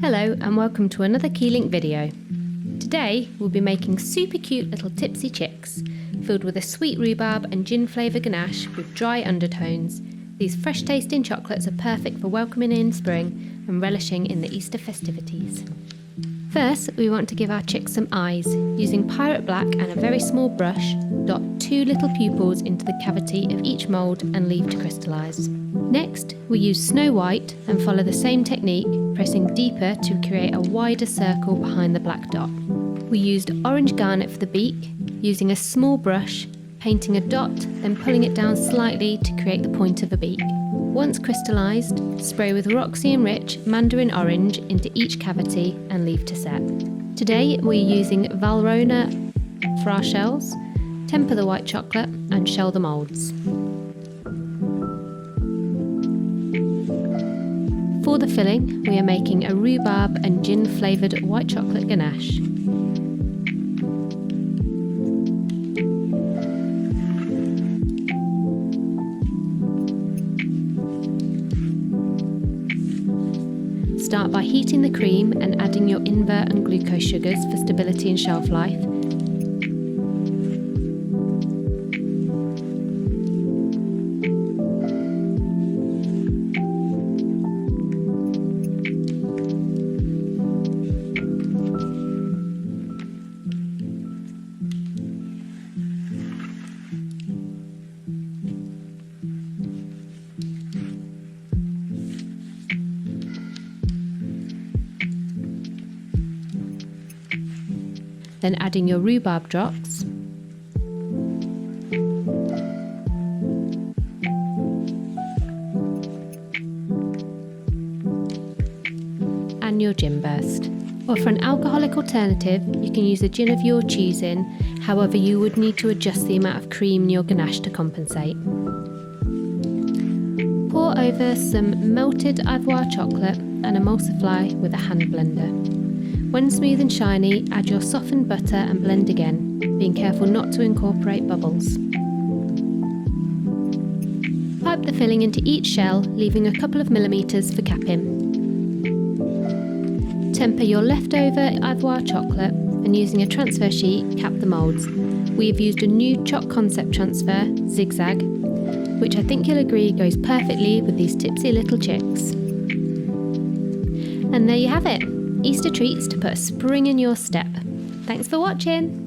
Hello and welcome to another Keylink video. Today we'll be making super cute little Tipsy Chicks filled with a sweet rhubarb and gin flavour ganache with dry undertones. These fresh tasting chocolates are perfect for welcoming in spring and relishing in the Easter festivities. First, we want to give our chicks some eyes. Using pirate black and a very small brush, dot 2 little pupils into the cavity of each mould and leave to crystallise. Next, we use snow white and follow the same technique, pressing deeper to create a wider circle behind the black dot. We used orange garnet for the beak, using a small brush, painting a dot, then pulling it down slightly to create the point of a beak. Once crystallised, spray with Roxy Rich mandarin orange into each cavity and leave to set. Today we're using Valrhona for our shells, temper the white chocolate and shell the moulds. For the filling, we are making a rhubarb and gin flavoured white chocolate ganache. Start by heating the cream and adding your invert and glucose sugars for stability and shelf life. Then adding your rhubarb drops, and your gin burst. Or for an alcoholic alternative, you can use a gin of your choosing, however you would need to adjust the amount of cream in your ganache to compensate. Pour over some melted ivoire chocolate and emulsify with a hand blender. When smooth and shiny, add your softened butter and blend again, being careful not to incorporate bubbles. Pipe the filling into each shell, leaving a couple of millimetres for capping. Temper your leftover ivoire chocolate and using a transfer sheet, cap the moulds. We have used a new Choc Concept transfer, Zigzag, which I think you'll agree goes perfectly with these tipsy little chicks. And there you have it. Easter treats to put a spring in your step. Thanks for watching!